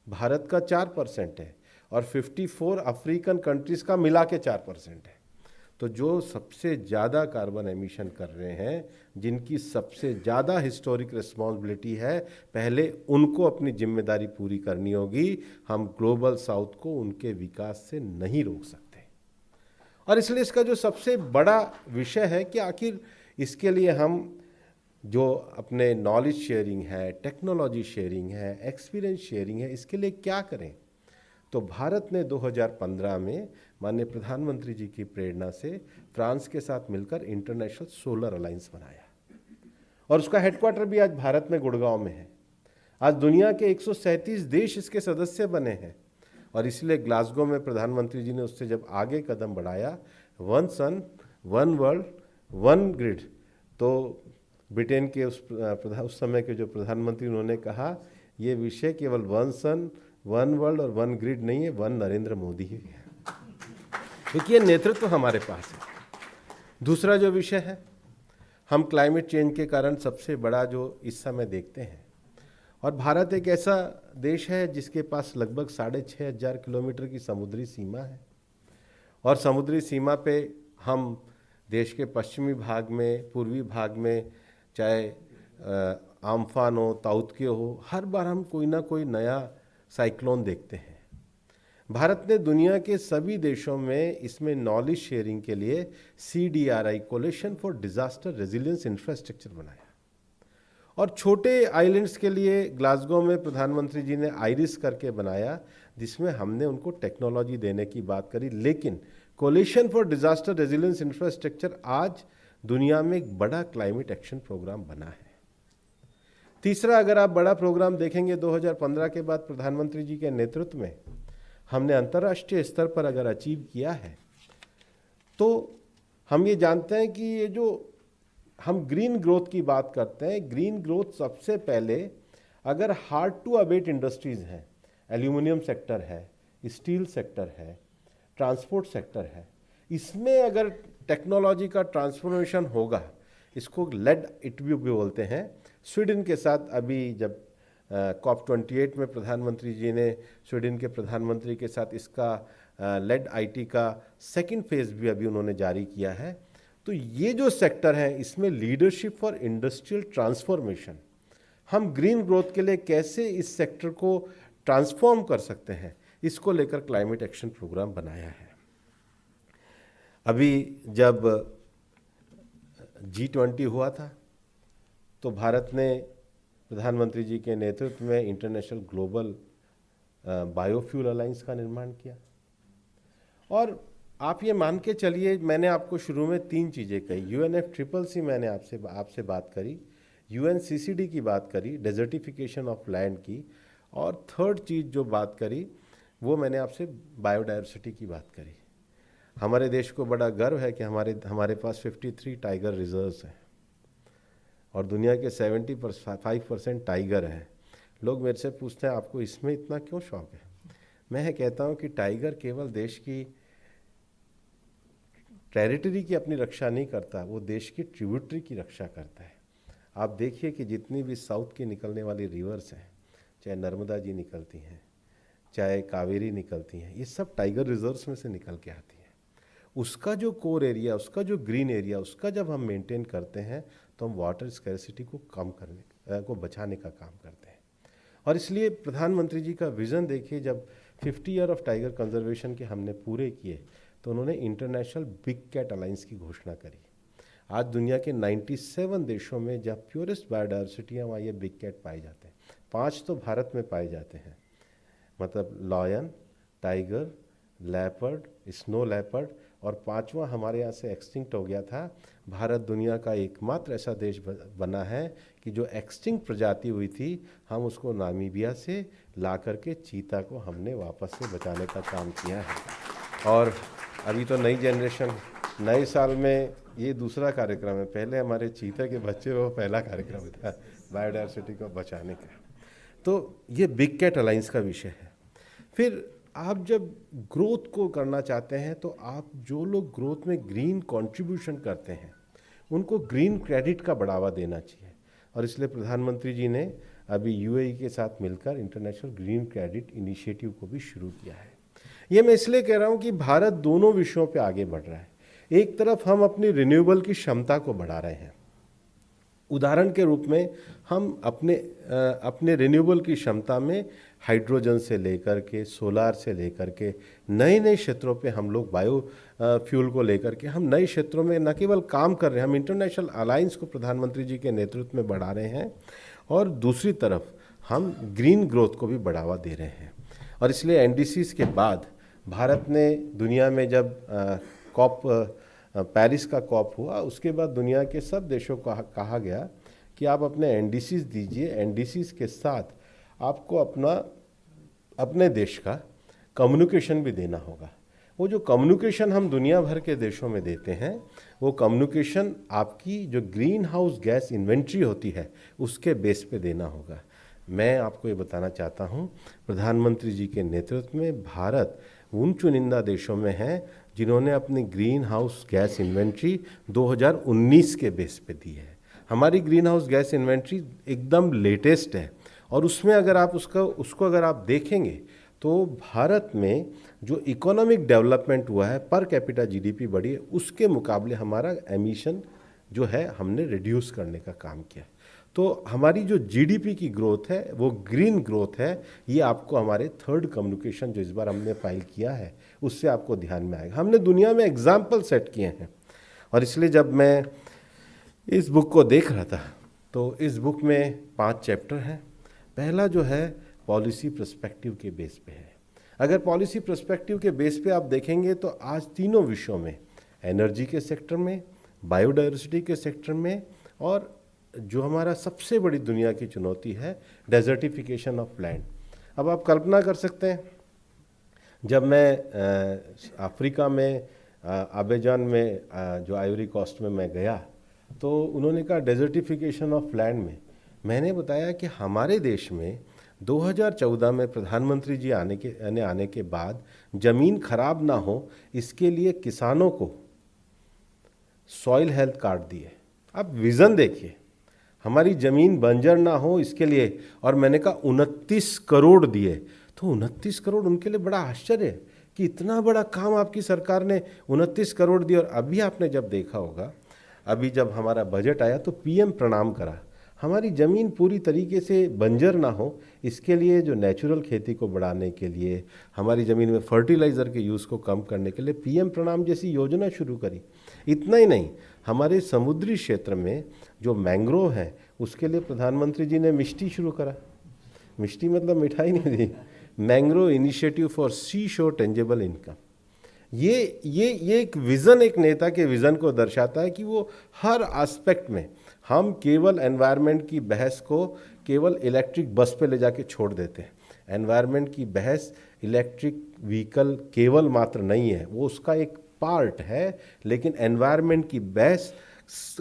भारत का 4% है, और 54 अफ्रीकन कंट्रीज़ का मिला के 4% है। तो जो सबसे ज़्यादा कार्बन एमिशन कर रहे हैं, जिनकी सबसे ज़्यादा हिस्टोरिक रिस्पॉन्सिबिलिटी है, पहले उनको अपनी जिम्मेदारी पूरी करनी होगी। हम ग्लोबल साउथ को उनके विकास से नहीं रोक सकते। और इसलिए इसका जो सबसे बड़ा विषय है कि आखिर इसके लिए हम जो अपने नॉलेज शेयरिंग है, टेक्नोलॉजी शेयरिंग है, एक्सपीरियंस शेयरिंग है, इसके लिए क्या करें। तो भारत ने 2015 में माननीय प्रधानमंत्री जी की प्रेरणा से फ्रांस के साथ मिलकर इंटरनेशनल सोलर अलायंस बनाया, और उसका हेडक्वार्टर भी आज भारत में गुड़गांव में है। आज दुनिया के 137 देश इसके सदस्य बने हैं, और इसलिए ग्लासगो में प्रधानमंत्री जी ने उससे जब आगे कदम बढ़ाया, 1 सन 1 वर्ल्ड 1 ग्रिड, तो ब्रिटेन के उस समय के जो प्रधानमंत्री, उन्होंने कहा ये विषय केवल 1 सन 1 वर्ल्ड और 1 ग्रिड नहीं है, 1 नरेंद्र मोदी ही है, क्योंकि ये नेतृत्व हमारे पास है। दूसरा जो विषय है, हम क्लाइमेट चेंज के कारण सबसे बड़ा जो इस समय देखते हैं, और भारत एक ऐसा देश है जिसके पास लगभग 6,500 किलोमीटर की समुद्री सीमा है, और समुद्री सीमा पे हम देश के पश्चिमी भाग में, पूर्वी भाग में, चाहे आम्फान हो, ताउत्के हो, हर बार हम कोई ना कोई नया साइक्लोन देखते हैं। भारत ने दुनिया के सभी देशों में इसमें नॉलेज शेयरिंग के लिए CDRI, coalition for disaster resilience infrastructure बनाया, और छोटे आइलैंड्स के लिए ग्लासगो में प्रधानमंत्री जी ने आइरिस करके बनाया, जिसमें हमने उनको टेक्नोलॉजी देने की बात करी। लेकिन coalition for disaster resilience infrastructure आज दुनिया में एक बड़ा क्लाइमेट एक्शन प्रोग्राम बना है। तीसरा, अगर आप बड़ा प्रोग्राम देखेंगे 2015 के बाद प्रधानमंत्री जी के नेतृत्व में हमने अंतर्राष्ट्रीय स्तर पर अगर अचीव किया है, तो हम ये जानते हैं कि ये जो हम ग्रीन ग्रोथ की बात करते हैं, ग्रीन ग्रोथ सबसे पहले अगर हार्ड टू अबेट इंडस्ट्रीज हैं, एल्यूमिनियम सेक्टर है, स्टील सेक्टर है, ट्रांसपोर्ट सेक्टर है, इसमें अगर टेक्नोलॉजी का ट्रांसफॉर्मेशन होगा, इसको लेड इट भी बोलते हैं। स्वीडन के साथ अभी जब COP28 में प्रधानमंत्री जी ने स्वीडन के प्रधानमंत्री के साथ इसका लेड आईटी का सेकंड फेज भी अभी उन्होंने जारी किया है। तो ये जो सेक्टर है, इसमें लीडरशिप फॉर इंडस्ट्रियल ट्रांसफॉर्मेशन, हम ग्रीन ग्रोथ के लिए कैसे इस सेक्टर को ट्रांसफॉर्म कर सकते हैं, इसको लेकर क्लाइमेट एक्शन प्रोग्राम बनाया है। अभी जब G20 हुआ था तो भारत ने प्रधानमंत्री जी के नेतृत्व में इंटरनेशनल ग्लोबल बायोफ्यूल अलायंस का निर्माण किया। और आप ये मान के चलिए, मैंने आपको शुरू में 3 चीज़ें कही, UNFCCC मैंने आपसे बात करी, UNCCD की बात करी, डेजर्टिफिकेशन ऑफ लैंड की, और थर्ड चीज़ जो बात करी वो मैंने आपसे बायोडायवर्सिटी की बात करी। हमारे देश को बड़ा गर्व है कि हमारे पास 53 टाइगर रिजर्व्स हैं और दुनिया के 75% टाइगर हैं। लोग मेरे से पूछते हैं आपको इसमें इतना क्यों शौक है? मैं कहता हूँ कि टाइगर केवल देश की टेरिटरी की अपनी रक्षा नहीं करता, वो देश की ट्रिब्यूटरी की रक्षा करता है। आप देखिए कि जितनी भी साउथ की निकलने वाली रिवर्स हैं, चाहे नर्मदा जी निकलती हैं, चाहे कावेरी निकलती हैं, ये सब टाइगर रिजर्व्स में से निकल के आती हैं। उसका जो कोर एरिया, उसका जो ग्रीन एरिया, उसका जब हम मेंटेन करते हैं तो हम वाटर स्कैरसिटी को कम करने को बचाने का काम करते हैं। और इसलिए प्रधानमंत्री जी का विज़न देखिए, जब 50 ईयर ऑफ टाइगर कंजर्वेशन के हमने पूरे किए तो उन्होंने इंटरनेशनल बिग कैट अलायंस की घोषणा करी। आज दुनिया के 97 देशों में जहाँ प्योरेस्ट बायोडायवर्सिटी है वहाँ ये बिग कैट पाए जाते हैं। 5 तो भारत में पाए जाते हैं, मतलब lion, tiger, leopard, snow leopard, और 5वां हमारे यहाँ से एक्सटिंक्ट हो गया था। भारत दुनिया का एकमात्र ऐसा देश बना है कि जो एक्सटिंक्ट प्रजाति हुई थी, हम उसको नामीबिया से ला करके चीता को हमने वापस से बचाने का काम किया है। और अभी तो नई जनरेशन, नए साल में ये दूसरा कार्यक्रम है, पहले हमारे चीता के बच्चे वो पहला कार्यक्रम था बायोडायवर्सिटी को बचाने का। तो ये बिग कैट अलायंस का विषय है। फिर आप जब ग्रोथ को करना चाहते हैं तो आप जो लोग ग्रोथ में ग्रीन कंट्रीब्यूशन करते हैं उनको ग्रीन क्रेडिट का बढ़ावा देना चाहिए। और इसलिए प्रधानमंत्री जी ने अभी UAE के साथ मिलकर इंटरनेशनल ग्रीन क्रेडिट इनिशिएटिव को भी शुरू किया है। ये मैं इसलिए कह रहा हूँ कि भारत दोनों विषयों पे आगे बढ़ रहा है। एक तरफ हम अपनी रिन्यूएबल की क्षमता को बढ़ा रहे हैं, उदाहरण के रूप में हम अपने रिन्यूएबल की क्षमता में हाइड्रोजन से लेकर के, सोलार से लेकर के, नए नए क्षेत्रों पे हम लोग बायो फ्यूल को लेकर के हम नए क्षेत्रों में न केवल काम कर रहे हैं, हम इंटरनेशनल अलायंस को प्रधानमंत्री जी के नेतृत्व में बढ़ा रहे हैं, और दूसरी तरफ हम ग्रीन ग्रोथ को भी बढ़ावा दे रहे हैं। और इसलिए NDCs के बाद भारत ने दुनिया में जब पेरिस का COP हुआ, उसके बाद दुनिया के सब देशों को कहा गया कि आप अपने NDCs दीजिए, NDCs के साथ आपको अपने देश का कम्युनिकेशन भी देना होगा। वो जो कम्युनिकेशन हम दुनिया भर के देशों में देते हैं, वो कम्युनिकेशन आपकी जो ग्रीन हाउस गैस इन्वेंट्री होती है उसके बेस पे देना होगा। मैं आपको ये बताना चाहता हूँ, प्रधानमंत्री जी के नेतृत्व में भारत उन चुनिंदा देशों में है जिन्होंने अपनी ग्रीन हाउस गैस इन्वेंट्री 2019 के बेस पे दी है। हमारी ग्रीन हाउस गैस इन्वेंट्री एकदम लेटेस्ट है, और उसमें अगर आप उसको अगर आप देखेंगे तो भारत में जो इकोनॉमिक डेवलपमेंट हुआ है, पर कैपिटा GDP बढ़ी है, उसके मुकाबले हमारा एमिशन जो है हमने रिड्यूस करने का काम किया। तो हमारी जो GDP की ग्रोथ है वो ग्रीन ग्रोथ है। ये आपको हमारे थर्ड कम्युनिकेशन जो इस बार हमने फाइल किया है उससे आपको ध्यान में आएगा। हमने दुनिया में एग्जाम्पल सेट किए हैं, और इसलिए जब मैं इस बुक को देख रहा था तो इस बुक में 5 चैप्टर हैं। पहला जो है पॉलिसी पर्सपेक्टिव के बेस पे है। अगर पॉलिसी पर्सपेक्टिव के बेस पे आप देखेंगे तो आज तीनों विषयों में, एनर्जी के सेक्टर में, बायोडाइवर्सिटी के सेक्टर में, और जो हमारा सबसे बड़ी दुनिया की चुनौती है डेजर्टिफिकेशन ऑफ लैंड। अब आप कल्पना कर सकते हैं, जब मैं अफ्रीका में अबेजान में जो आइवरी कोस्ट में मैं गया तो उन्होंने कहा डेजर्टिफिकेशन ऑफ लैंड में, मैंने बताया कि हमारे देश में 2014 में प्रधानमंत्री जी आने के बाद ज़मीन खराब ना हो इसके लिए किसानों को सॉइल हेल्थ कार्ड दिए। अब विज़न देखिए, हमारी ज़मीन बंजर ना हो इसके लिए, और मैंने कहा 29 करोड़ दिए। तो 29 करोड़ उनके लिए बड़ा आश्चर्य है कि इतना बड़ा काम आपकी सरकार ने 29 करोड़ दिए। और अभी आपने जब देखा होगा, अभी जब हमारा बजट आया तो पीएम प्रणाम करा। हमारी ज़मीन पूरी तरीके से बंजर ना हो इसके लिए, जो नेचुरल खेती को बढ़ाने के लिए, हमारी ज़मीन में फर्टिलाइज़र के यूज़ को कम करने के लिए पीएम प्रणाम जैसी योजना शुरू करी। इतना ही नहीं, हमारे समुद्री क्षेत्र में जो मैंग्रोव है उसके लिए प्रधानमंत्री जी ने मिष्टी शुरू करा। मिष्टी मतलब मिठाई नहीं दी, मैंग्रोव इनिशिएटिव फॉर सी शोर टेंजेबल इनकम। ये एक विज़न, एक नेता के विज़न को दर्शाता है कि वो हर एस्पेक्ट में, हम केवल एनवायरनमेंट की बहस को केवल इलेक्ट्रिक बस पे ले जाके छोड़ देते हैं। एनवायरनमेंट की बहस इलेक्ट्रिक व्हीकल केवल मात्र नहीं है, वो उसका एक पार्ट है, लेकिन एनवायरनमेंट की बहस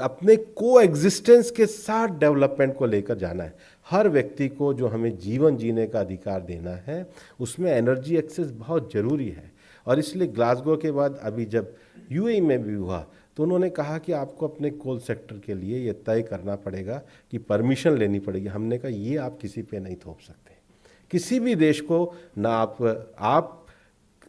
अपने को एग्जिस्टेंस के साथ डेवलपमेंट को लेकर जाना है। हर व्यक्ति को जो हमें जीवन जीने का अधिकार देना है, उसमें एनर्जी एक्सेस बहुत ज़रूरी है। और इसलिए ग्लासगो के बाद अभी जब यूएई में भी हुआ तो उन्होंने कहा कि आपको अपने कोल सेक्टर के लिए ये तय करना पड़ेगा कि परमिशन लेनी पड़ेगी। हमने कहा ये आप किसी पे नहीं थोप सकते, किसी भी देश को ना आप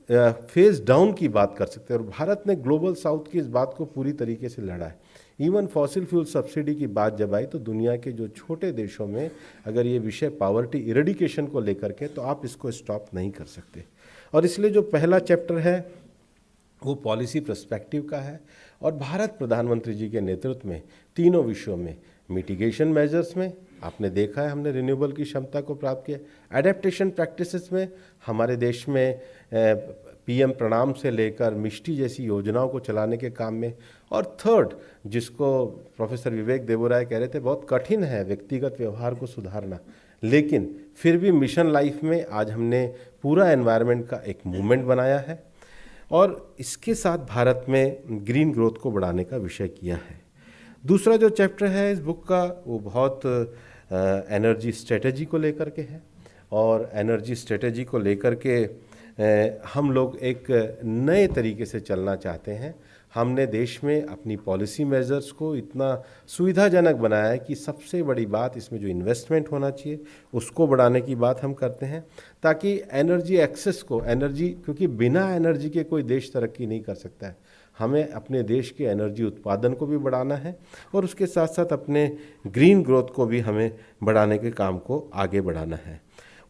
फेज डाउन की बात कर सकते हैं। और भारत ने ग्लोबल साउथ की इस बात को पूरी तरीके से लड़ा है। इवन फॉसिल फ्यूल सब्सिडी की बात जब आई तो दुनिया के जो छोटे देशों में अगर ये विषय पावर्टी इरेडिकेशन को लेकर के, तो आप इसको स्टॉप नहीं कर सकते। और इसलिए जो पहला चैप्टर है वो पॉलिसी पर्सपेक्टिव का है, और भारत प्रधानमंत्री जी के नेतृत्व में तीनों विषयों में, मिटिगेशन मेजर्स में आपने देखा है हमने रिन्यूएबल की क्षमता को प्राप्त किया, एडेप्टेशन प्रैक्टिसेस में हमारे देश में पीएम प्रणाम से लेकर मिष्टी जैसी योजनाओं को चलाने के काम में, और थर्ड जिसको प्रोफेसर विवेक देबोराय कह रहे थे बहुत कठिन है व्यक्तिगत व्यवहार को सुधारना, लेकिन फिर भी मिशन लाइफ में आज हमने पूरा एनवायरनमेंट का एक मूवमेंट बनाया है। और इसके साथ भारत में ग्रीन ग्रोथ को बढ़ाने का विषय किया है। दूसरा जो चैप्टर है इस बुक का वो बहुत एनर्जी स्ट्रेटेजी को लेकर के है, और एनर्जी स्ट्रेटेजी को लेकर के हम लोग एक नए तरीके से चलना चाहते हैं। हमने देश में अपनी पॉलिसी मेजर्स को इतना सुविधाजनक बनाया है कि सबसे बड़ी बात इसमें जो इन्वेस्टमेंट होना चाहिए उसको बढ़ाने की बात हम करते हैं, ताकि एनर्जी एक्सेस को, एनर्जी, क्योंकि बिना एनर्जी के कोई देश तरक्की नहीं कर सकता है। हमें अपने देश के एनर्जी उत्पादन को भी बढ़ाना है, और उसके साथ साथ अपने ग्रीन ग्रोथ को भी हमें बढ़ाने के काम को आगे बढ़ाना है।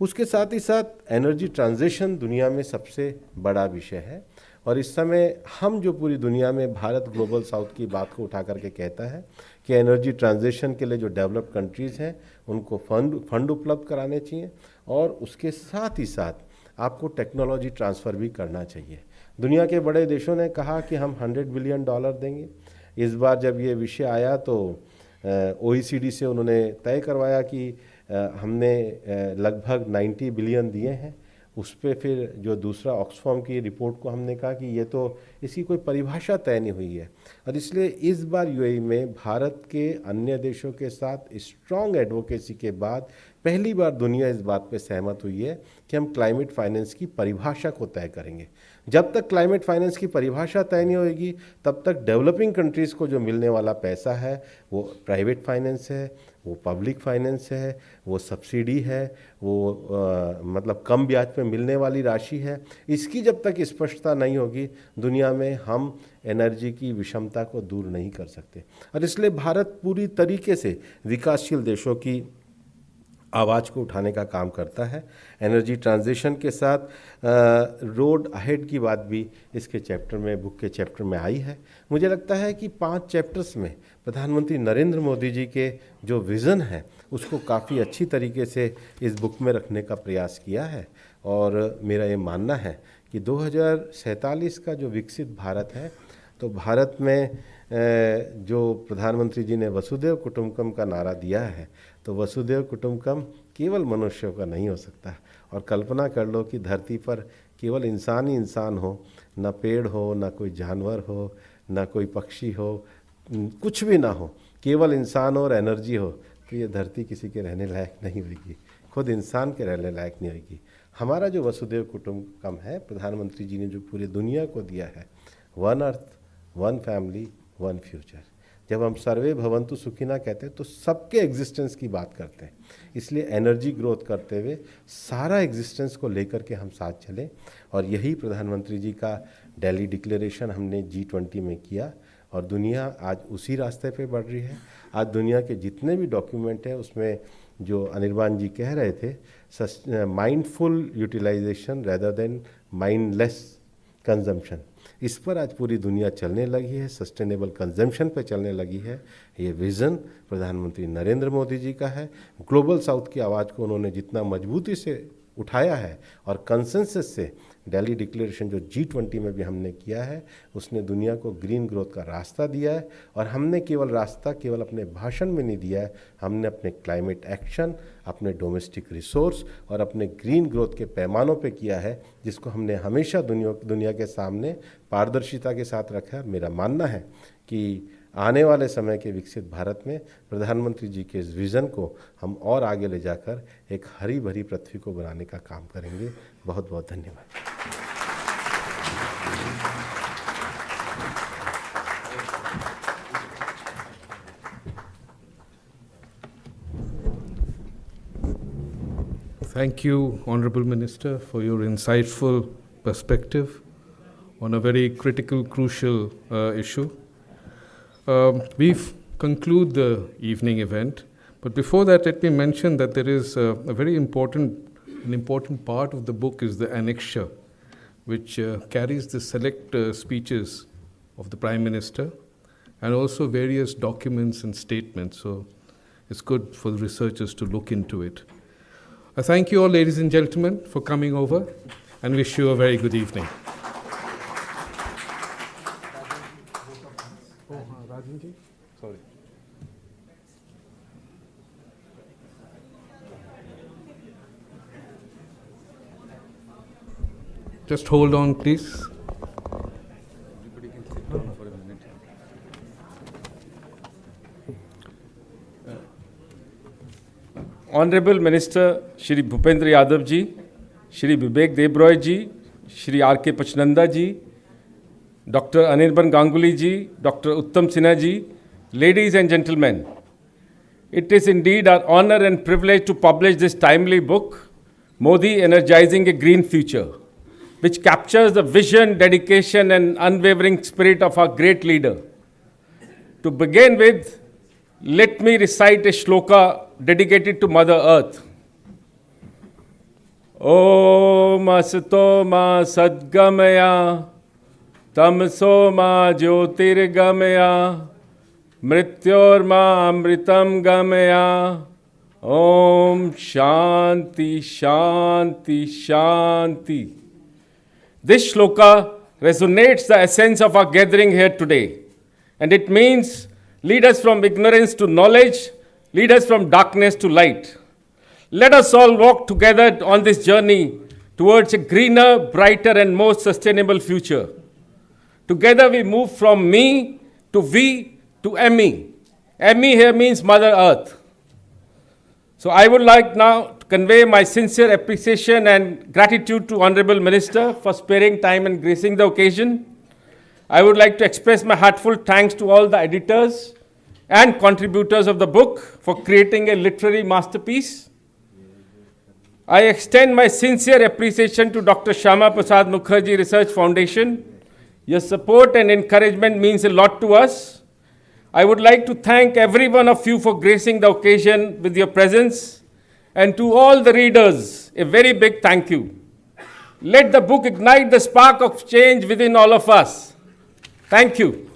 उसके साथ ही साथ एनर्जी ट्रांजिशन दुनिया में सबसे बड़ा विषय है, और इस समय हम जो पूरी दुनिया में भारत ग्लोबल साउथ की बात को उठा करके कहता है कि एनर्जी ट्रांजिशन के लिए जो डेवलप्ड कंट्रीज़ हैं उनको फंड उपलब्ध कराने चाहिए, और उसके साथ ही साथ आपको टेक्नोलॉजी ट्रांसफ़र भी करना चाहिए। दुनिया के बड़े देशों ने कहा कि हम $100 बिलियन देंगे। इस बार जब ये विषय आया तो OECD से उन्होंने तय करवाया कि हमने लगभग 90 बिलियन दिए हैं। उस पर फिर जो दूसरा ऑक्सफॉर्म की रिपोर्ट को हमने कहा कि ये तो इसकी कोई परिभाषा तय नहीं हुई है, और इसलिए इस बार यूएई में भारत के अन्य देशों के साथ स्ट्रॉन्ग एडवोकेसी के बाद पहली बार दुनिया इस बात पे सहमत हुई है कि हम क्लाइमेट फाइनेंस की परिभाषा को तय करेंगे। जब तक क्लाइमेट फाइनेंस की परिभाषा तय नहीं होगी तब तक डेवलपिंग कंट्रीज़ को जो मिलने वाला पैसा है वो प्राइवेट फाइनेंस है, वो पब्लिक फाइनेंस है, वो सब्सिडी है, वो मतलब कम ब्याज पे मिलने वाली राशि है। इसकी जब तक स्पष्टता नहीं होगी दुनिया में हम एनर्जी की विषमता को दूर नहीं कर सकते। और इसलिए भारत पूरी तरीके से विकासशील देशों की आवाज़ को उठाने का काम करता है। एनर्जी ट्रांजिशन के साथ रोड अहेड की बात भी इसके चैप्टर में, बुक के चैप्टर में आई है। मुझे लगता है कि 5 चैप्टर्स में प्रधानमंत्री नरेंद्र मोदी जी के जो विज़न है उसको काफ़ी अच्छी तरीके से इस बुक में रखने का प्रयास किया है। और मेरा ये मानना है कि 2047 का जो विकसित भारत है, तो भारत में जो प्रधानमंत्री जी ने वसुधैव कुटुंबकम का नारा दिया है, तो वसुधैव कुटुंबकम केवल मनुष्यों का नहीं हो सकता। और कल्पना कर लो कि धरती पर केवल इंसान ही इंसान हो, ना पेड़ हो, ना कोई जानवर हो, ना कोई पक्षी हो, कुछ भी ना हो, केवल इंसान और एनर्जी हो, तो ये धरती किसी के रहने लायक नहीं होगी, खुद इंसान के रहने लायक नहीं होगी। हमारा जो वसुधैव कुटुंबकम है, प्रधानमंत्री जी ने जो पूरी दुनिया को दिया है, 1 अर्थ, 1 फैमिली, 1 फ्यूचर। जब हम सर्वे भवन्तु सुखिना कहते हैं तो सबके एग्जिस्टेंस की बात करते हैं। इसलिए एनर्जी ग्रोथ करते हुए सारा एग्जिस्टेंस को लेकर के हम साथ चलें, और यही प्रधानमंत्री जी का दिल्ली डिक्लेरेशन हमने G20 में किया, और दुनिया आज उसी रास्ते पे बढ़ रही है। आज दुनिया के जितने भी डॉक्यूमेंट हैं उसमें जो अनिर्बान जी कह रहे थे, mindful utilisation rather than mindless consumption, इस पर आज पूरी दुनिया चलने लगी है, सस्टेनेबल कंजम्पशन पे चलने लगी है। ये विज़न प्रधानमंत्री नरेंद्र मोदी जी का है। ग्लोबल साउथ की आवाज़ को उन्होंने जितना मजबूती से उठाया है और कंसेंसस से दिल्ली डिक्लेरेशन जो G20 में भी हमने किया है, उसने दुनिया को ग्रीन ग्रोथ का रास्ता दिया है। और हमने केवल रास्ता केवल अपने भाषण में नहीं दिया है, हमने अपने क्लाइमेट एक्शन, अपने डोमेस्टिक रिसोर्स और अपने ग्रीन ग्रोथ के पैमानों पे किया है, जिसको हमने हमेशा दुनिया के सामने पारदर्शिता के साथ रखा है। मेरा मानना है कि आने वाले समय के विकसित भारत में प्रधानमंत्री जी के इस विज़न को हम और आगे ले जाकर एक हरी भरी पृथ्वी को बनाने का काम करेंगे। बहुत बहुत धन्यवाद। Thank you, Honorable Minister, for your insightful perspective on a very critical, crucial issue. We've concluded the evening event, but before that, let me mention that there is a very important part of the book is the annexure, which carries the select speeches of the Prime Minister and also various documents and statements. So it's good for the researchers to look into it. I thank you all, ladies and gentlemen, for coming over and wish you a very good evening. Sorry. Just hold on, please. Honorable Minister Shri Bhupender Yadav ji, Shri Vivek Debroy ji, Shri R.K. Pachnanda ji, Dr. Anirban Ganguly ji, Dr. Uttam Sinha ji, ladies and gentlemen, it is indeed our honor and privilege to publish this timely book, Modi Energizing a Green Future, which captures the vision, dedication and unwavering spirit of our great leader. To begin with, let me recite a shloka dedicated to Mother Earth. Om asato ma sadgamaya tamso ma jyotirgamaya mrityor ma amritam gamaya. Om shanti shanti shanti. This shloka resonates the essence of our gathering here today, and it means lead us from ignorance to knowledge, lead us from darkness to light. Let us all walk together on this journey towards a greener, brighter and more sustainable future. Together we move from me to we to ME. ME here means Mother Earth. So I would like now to convey my sincere appreciation and gratitude to Honorable Minister for sparing time and gracing the occasion. I would like to express my heartfelt thanks to all the editors and contributors of the book for creating a literary masterpiece. I extend my sincere appreciation to Dr. Shyama Prasad Mukherjee Research Foundation. Your support and encouragement means a lot to us. I would like to thank every one of you for gracing the occasion with your presence And to all the readers, a very big thank you. Let the book ignite the spark of change within all of us. Thank you.